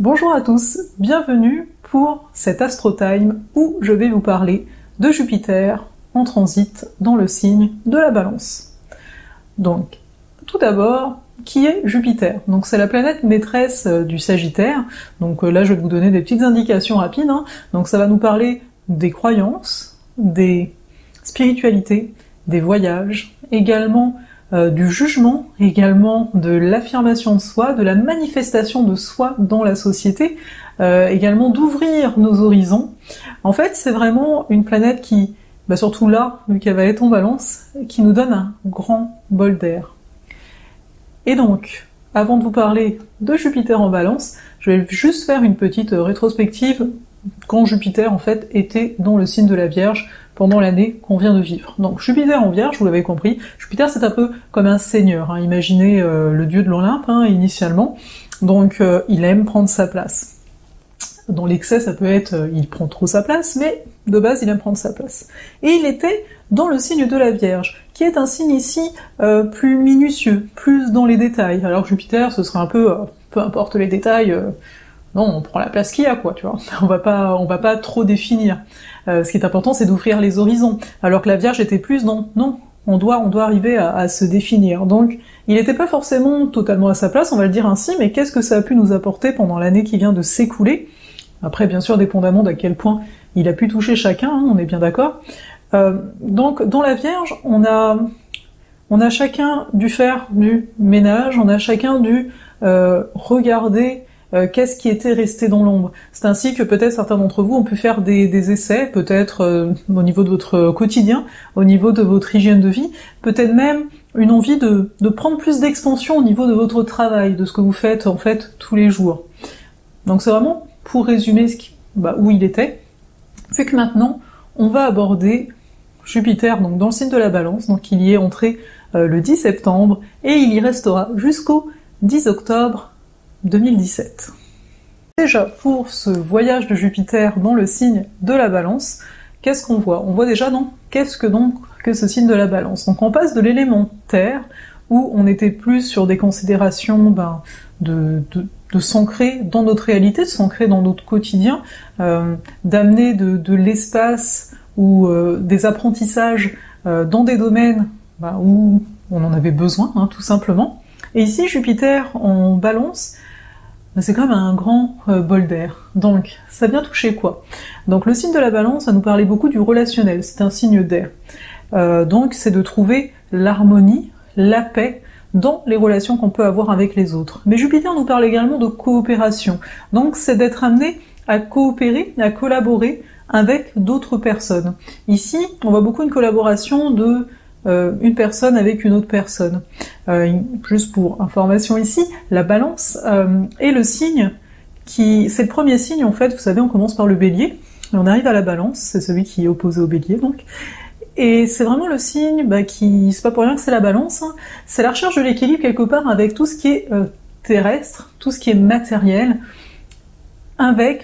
Bonjour à tous, bienvenue pour cet Astro-Time où je vais vous parler de Jupiter en transit dans le signe de la Balance. Donc, tout d'abord, qui est Jupiter? Donc c'est la planète maîtresse du Sagittaire, donc là je vais vous donner des petites indications rapides, Donc ça va nous parler des croyances, des spiritualités, des voyages, également du jugement, également de l'affirmation de soi, de la manifestation de soi dans la société, également d'ouvrir nos horizons. En fait, c'est vraiment une planète qui, surtout là, vu qu'elle va être en Balance, qui nous donne un grand bol d'air. Et donc, avant de vous parler de Jupiter en Balance, je vais juste faire une petite rétrospective quand Jupiter, en fait, était dans le signe de la Vierge pendant l'année qu'on vient de vivre. Donc Jupiter en Vierge, vous l'avez compris, Jupiter c'est un peu comme un seigneur, imaginez le dieu de l'Olympe initialement, donc il aime prendre sa place. Dans l'excès ça peut être il prend trop sa place, mais de base il aime prendre sa place. Et il était dans le signe de la Vierge, qui est un signe ici plus minutieux, plus dans les détails, alors que Jupiter ce serait un peu, peu importe les détails, non, on prend la place qu'il y a, quoi, tu vois. On va pas trop définir. Ce qui est important, c'est d'ouvrir les horizons. Alors que la Vierge était plus non, on doit arriver à se définir. Donc, il n'était pas forcément totalement à sa place, on va le dire ainsi, mais qu'est-ce que ça a pu nous apporter pendant l'année qui vient de s'écouler? Après, bien sûr, dépendamment d'à quel point il a pu toucher chacun, on est bien d'accord. Donc, dans la Vierge, on a chacun dû faire du ménage, on a chacun dû regarder qu'est-ce qui était resté dans l'ombre. C'est ainsi que peut-être certains d'entre vous ont pu faire des essais, peut-être au niveau de votre quotidien, au niveau de votre hygiène de vie, peut-être même une envie de prendre plus d'expansion au niveau de votre travail, de ce que vous faites en fait tous les jours. Donc c'est vraiment pour résumer où il était, fait que maintenant on va aborder Jupiter donc dans le signe de la Balance, donc il y est entré le 10 septembre et il y restera jusqu'au 10 octobre 2017. Déjà, pour ce voyage de Jupiter dans le signe de la Balance, qu'est-ce qu'on voit? On voit déjà qu'est-ce que ce signe de la Balance? Donc on passe de l'élément terre, où on était plus sur des considérations de s'ancrer dans notre réalité, de s'ancrer dans notre quotidien, d'amener de l'espace ou des apprentissages dans des domaines où on en avait besoin, tout simplement. Et ici, Jupiter en Balance, c'est quand même un grand bol d'air. Donc, ça vient toucher quoi? Donc le signe de la Balance, ça nous parlait beaucoup du relationnel, c'est un signe d'air. Donc c'est de trouver l'harmonie, la paix dans les relations qu'on peut avoir avec les autres. Mais Jupiter nous parle également de coopération. Donc c'est d'être amené à coopérer, à collaborer avec d'autres personnes. Ici, on voit beaucoup une collaboration de une personne avec une autre personne. Juste pour information ici, la Balance est le signe c'est le premier signe en fait, vous savez, on commence par le Bélier, et on arrive à la Balance, c'est celui qui est opposé au Bélier donc, et c'est vraiment le signe c'est pas pour rien que c'est la Balance, c'est la recherche de l'équilibre quelque part avec tout ce qui est terrestre, tout ce qui est matériel,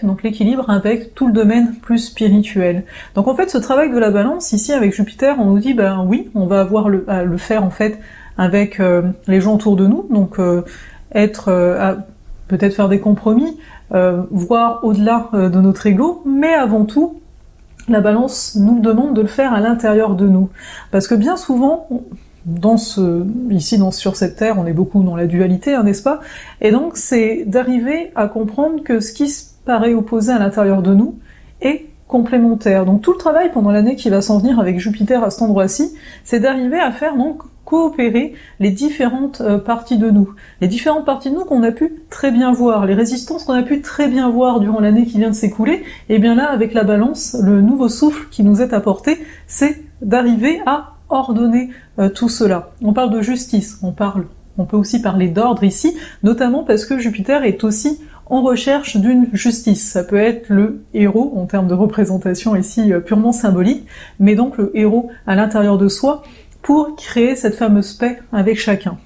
donc l'équilibre avec tout le domaine plus spirituel. Donc en fait, ce travail de la Balance, ici avec Jupiter, on nous dit, oui, on va avoir à le faire en fait avec les gens autour de nous, donc peut-être faire des compromis, voir au-delà de notre ego, mais avant tout, la Balance nous demande de le faire à l'intérieur de nous. Parce que bien souvent, sur cette terre, on est beaucoup dans la dualité, n'est-ce pas? Et donc, c'est d'arriver à comprendre que ce qui se paraît opposé à l'intérieur de nous est complémentaire. Donc, tout le travail pendant l'année qui va s'en venir avec Jupiter à cet endroit-ci, c'est d'arriver à faire coopérer les différentes parties de nous. Les différentes parties de nous qu'on a pu très bien voir, les résistances qu'on a pu très bien voir durant l'année qui vient de s'écouler, et bien là, avec la Balance, le nouveau souffle qui nous est apporté, c'est d'arriver à ordonner tout cela. On parle de justice, on peut aussi parler d'ordre ici, notamment parce que Jupiter est aussi en recherche d'une justice. Ça peut être le héros, en termes de représentation ici purement symbolique, mais donc le héros à l'intérieur de soi, pour créer cette fameuse paix avec chacun.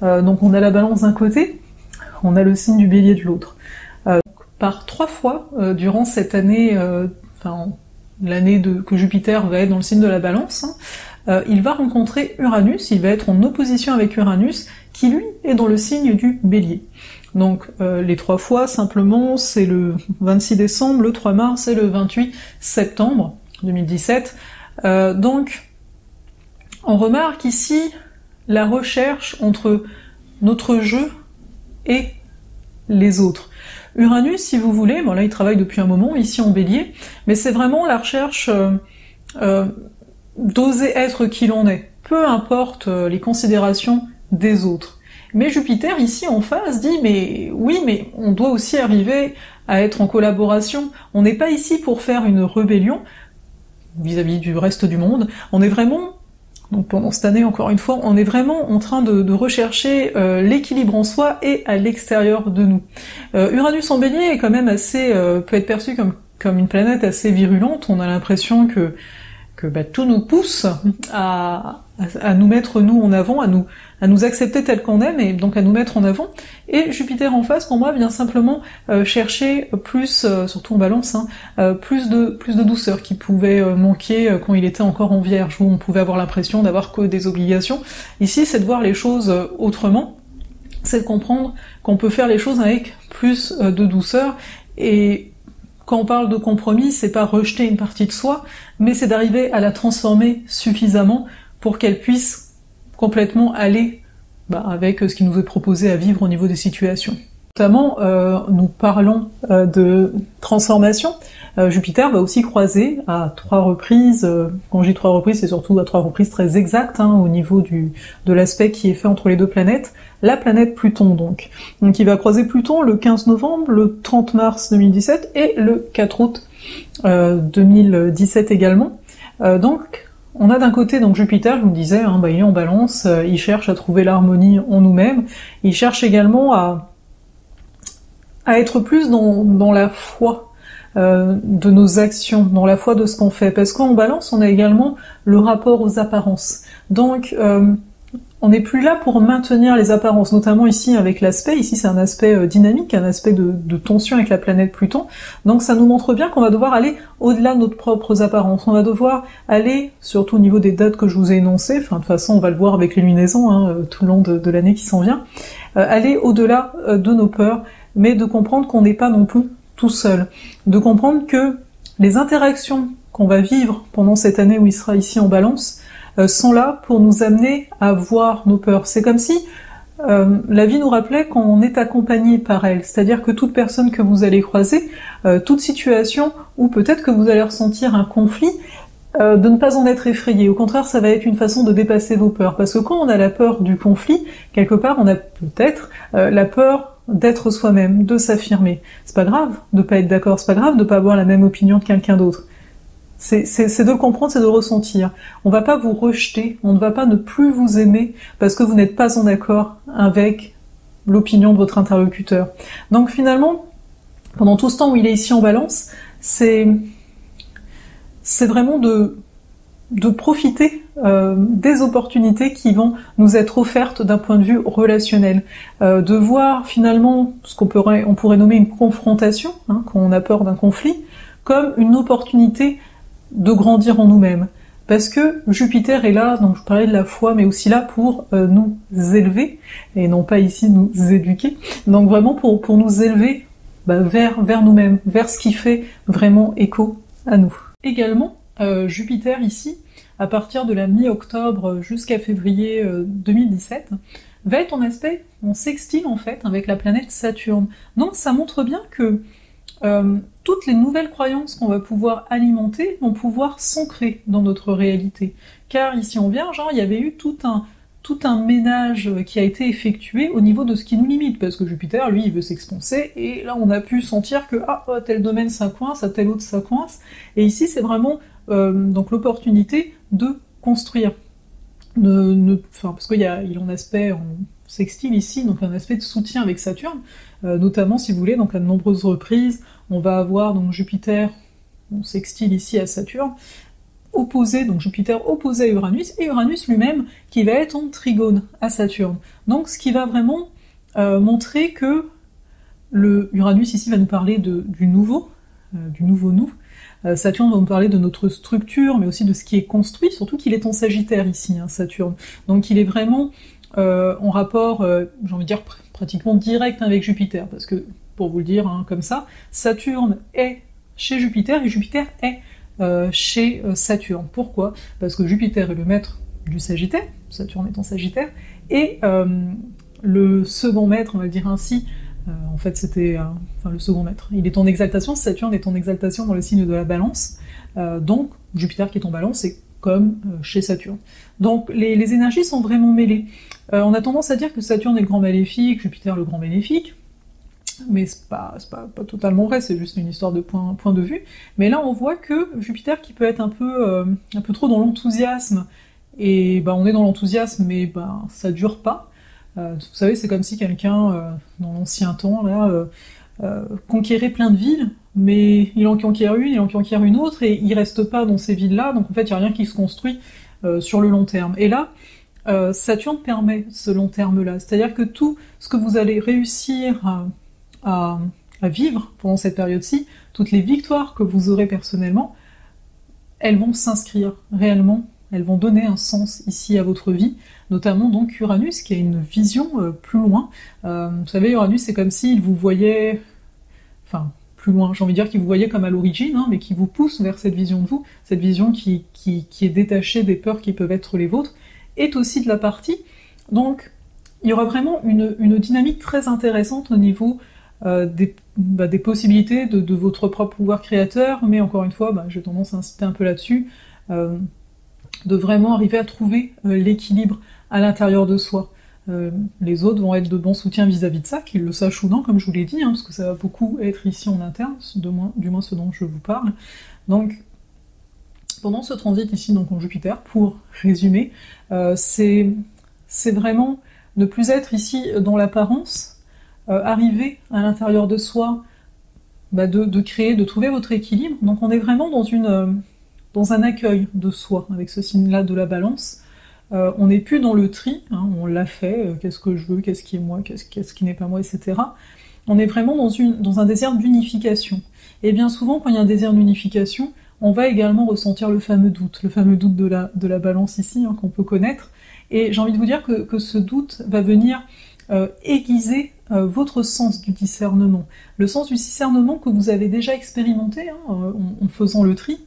Donc on a la Balance d'un côté, on a le signe du Bélier de l'autre. Par 3 fois, durant cette année, l'année que Jupiter va être dans le signe de la Balance, il va rencontrer Uranus, il va être en opposition avec Uranus, qui lui est dans le signe du Bélier. Donc les 3 fois, simplement, c'est le 26 décembre, le 3 mars et le 28 septembre 2017. Donc, on remarque ici la recherche entre notre jeu et les autres. Uranus, si vous voulez, bon là il travaille depuis un moment, ici en Bélier, mais c'est vraiment la recherche d'oser être qui l'on est, peu importe les considérations des autres. Mais Jupiter, ici en face, dit mais oui, mais on doit aussi arriver à être en collaboration, on n'est pas ici pour faire une rébellion vis-à-vis du reste du monde, on est vraiment, donc pendant cette année encore une fois, on est vraiment en train de rechercher l'équilibre en soi et à l'extérieur de nous. Uranus en Bélier est quand même assez, peut être perçu comme une planète assez virulente, on a l'impression que tout nous pousse à nous mettre nous en avant, à nous accepter tel qu'on est, et donc à nous mettre en avant. Et Jupiter en face, pour moi, vient simplement chercher plus, surtout en Balance, plus de douceur qui pouvait manquer quand il était encore en Vierge, où on pouvait avoir l'impression d'avoir que des obligations. Ici, c'est de voir les choses autrement, c'est de comprendre qu'on peut faire les choses avec plus de douceur, et quand on parle de compromis, c'est pas rejeter une partie de soi, mais c'est d'arriver à la transformer suffisamment pour qu'elle puisse complètement aller avec ce qui nous est proposé à vivre au niveau des situations. Notamment, nous parlons de transformation. Jupiter va aussi croiser à 3 reprises, quand je dis 3 reprises, c'est surtout à 3 reprises très exactes, au niveau de l'aspect qui est fait entre les 2 planètes, la planète Pluton donc. Donc il va croiser Pluton le 15 novembre, le 30 mars 2017 et le 4 août 2017 également. Donc on a d'un côté donc Jupiter, je vous le disais, il est en Balance, il cherche à trouver l'harmonie en nous-mêmes, il cherche également à être plus dans la foi de nos actions, dans la foi de ce qu'on fait, parce qu'en Balance, on a également le rapport aux apparences. Donc, on n'est plus là pour maintenir les apparences, notamment ici avec l'aspect, ici c'est un aspect dynamique, un aspect de tension avec la planète Pluton, donc ça nous montre bien qu'on va devoir aller au-delà de nos propres apparences, on va devoir aller, surtout au niveau des dates que je vous ai énoncées, de toute façon on va le voir avec les lunaisons, tout le long de l'année qui s'en vient, aller au-delà de nos peurs, mais de comprendre qu'on n'est pas non plus tout seul, de comprendre que les interactions qu'on va vivre pendant cette année où il sera ici en Balance sont là pour nous amener à voir nos peurs. C'est comme si la vie nous rappelait qu'on est accompagné par elle, c'est-à-dire que toute personne que vous allez croiser, toute situation où peut-être que vous allez ressentir un conflit, de ne pas en être effrayé. Au contraire, ça va être une façon de dépasser vos peurs, parce que quand on a la peur du conflit, quelque part on a peut-être la peur d'être soi-même, de s'affirmer. C'est pas grave de pas être d'accord, c'est pas grave de pas avoir la même opinion que quelqu'un d'autre. C'est de le comprendre, c'est de le ressentir. On va pas vous rejeter, on ne va pas ne plus vous aimer parce que vous n'êtes pas en accord avec l'opinion de votre interlocuteur. Donc finalement, pendant tout ce temps où il est ici en Balance, c'est vraiment de profiter des opportunités qui vont nous être offertes d'un point de vue relationnel, de voir finalement ce qu'on pourrait nommer une confrontation, quand on a peur d'un conflit, comme une opportunité de grandir en nous-mêmes. Parce que Jupiter est là, donc je parlais de la foi, mais aussi là pour nous élever, et non pas ici nous éduquer, donc vraiment pour nous élever vers nous-mêmes, vers ce qui fait vraiment écho à nous. Également, Jupiter ici, à partir de la mi-octobre jusqu'à février 2017, va être en aspect, en sextile en fait, avec la planète Saturne. Donc ça montre bien que toutes les nouvelles croyances qu'on va pouvoir alimenter vont pouvoir s'ancrer dans notre réalité. Car ici en Vierge, il y avait eu tout un ménage qui a été effectué au niveau de ce qui nous limite, parce que Jupiter, lui, il veut s'expanser, et là on a pu sentir que à tel domaine ça coince, à tel autre ça coince, et ici c'est vraiment donc l'opportunité de construire. Parce qu'il est en aspect en sextile ici, donc un aspect de soutien avec Saturne, notamment si vous voulez, donc à de nombreuses reprises, on va avoir donc Jupiter en sextile ici à Saturne, opposé, donc Jupiter opposé à Uranus, et Uranus lui-même qui va être en trigone à Saturne. Donc ce qui va vraiment montrer que le Uranus ici va nous parler du nouveau nous. Saturne va nous parler de notre structure, mais aussi de ce qui est construit, surtout qu'il est en Sagittaire ici, Saturne. Donc il est vraiment en rapport, j'ai envie de dire, pratiquement direct avec Jupiter, parce que, pour vous le dire comme ça, Saturne est chez Jupiter, et Jupiter est chez Saturne. Pourquoi? Parce que Jupiter est le maître du Sagittaire, Saturne est en Sagittaire, et le second maître, on va le dire ainsi, en fait c'était le second maître, il est en exaltation, Saturne est en exaltation dans le signe de la Balance, donc Jupiter qui est en Balance c'est comme chez Saturne. Donc les énergies sont vraiment mêlées. On a tendance à dire que Saturne est le grand maléfique, Jupiter le grand bénéfique, mais c'est pas totalement vrai, c'est juste une histoire de point de vue. Mais là on voit que Jupiter qui peut être un peu trop dans l'enthousiasme, et on est dans l'enthousiasme mais ça dure pas. Vous savez, c'est comme si quelqu'un, dans l'ancien temps, là, conquérait plein de villes, mais il en conquiert une, il en conquiert une autre, et il reste pas dans ces villes-là, donc en fait, il n'y a rien qui se construit sur le long terme. Et là, Saturne permet ce long terme-là, c'est-à-dire que tout ce que vous allez réussir à vivre pendant cette période-ci, toutes les victoires que vous aurez personnellement, elles vont s'inscrire réellement, elles vont donner un sens ici à votre vie, notamment donc Uranus qui a une vision plus loin. Vous savez, Uranus c'est comme s'il vous voyait, plus loin, j'ai envie de dire qu'il vous voyait comme à l'origine, mais qui vous pousse vers cette vision de vous, cette vision qui est détachée des peurs qui peuvent être les vôtres, est aussi de la partie. Donc il y aura vraiment une dynamique très intéressante au niveau des possibilités de votre propre pouvoir créateur, mais encore une fois, j'ai tendance à insister un peu là-dessus, de vraiment arriver à trouver l'équilibre à l'intérieur de soi. Les autres vont être de bons soutiens vis-à-vis de ça, qu'ils le sachent ou non, comme je vous l'ai dit, parce que ça va beaucoup être ici en interne, du moins ce dont je vous parle. Donc, pendant ce transit ici, donc en Jupiter, pour résumer, c'est vraiment ne plus être ici dans l'apparence, arriver à l'intérieur de soi, de créer, de trouver votre équilibre. Donc on est vraiment dans un accueil de soi, avec ce signe-là de la Balance. On n'est plus dans le tri, on l'a fait, qu'est-ce que je veux, qu'est-ce qui est moi, qu'est-ce qui n'est pas moi, etc. On est vraiment dans un désir d'unification. Et bien souvent, quand il y a un désir d'unification, on va également ressentir le fameux doute de la Balance ici, qu'on peut connaître. Et j'ai envie de vous dire que ce doute va venir aiguiser votre sens du discernement. Le sens du discernement que vous avez déjà expérimenté en faisant le tri.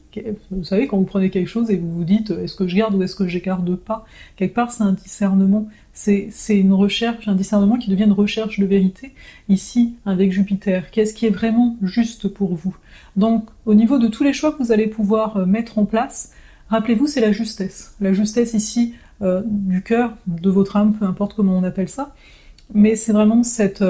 Vous savez, quand vous prenez quelque chose et vous vous dites est-ce que je garde ou est-ce que je garde pas, quelque part c'est un discernement, c'est une recherche, un discernement qui devient une recherche de vérité. Ici, avec Jupiter, qu'est-ce qui est vraiment juste pour vous? Donc, au niveau de tous les choix que vous allez pouvoir mettre en place, rappelez-vous, c'est la justesse. La justesse ici du cœur, de votre âme, peu importe comment on appelle ça, mais c'est vraiment cette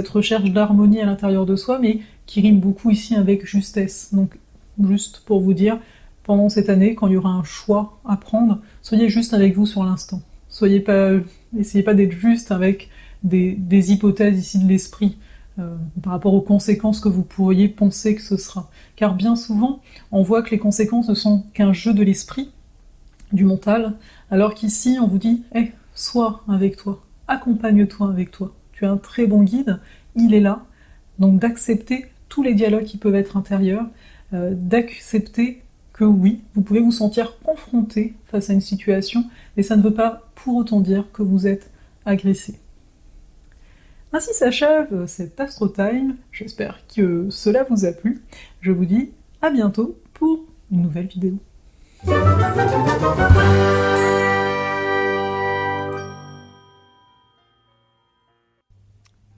recherche d'harmonie à l'intérieur de soi, mais qui rime beaucoup ici avec justesse. Donc, juste pour vous dire, pendant cette année, quand il y aura un choix à prendre, soyez juste avec vous sur l'instant. Essayez pas d'être juste avec des hypothèses ici de l'esprit, par rapport aux conséquences que vous pourriez penser que ce sera. Car bien souvent, on voit que les conséquences ne sont qu'un jeu de l'esprit, du mental, alors qu'ici, on vous dit « sois avec toi ». Accompagne-toi avec toi. Tu es un très bon guide, il est là. Donc d'accepter tous les dialogues qui peuvent être intérieurs, d'accepter que oui, vous pouvez vous sentir confronté face à une situation, mais ça ne veut pas pour autant dire que vous êtes agressé. Ainsi s'achève cet Astro Time, j'espère que cela vous a plu. Je vous dis à bientôt pour une nouvelle vidéo.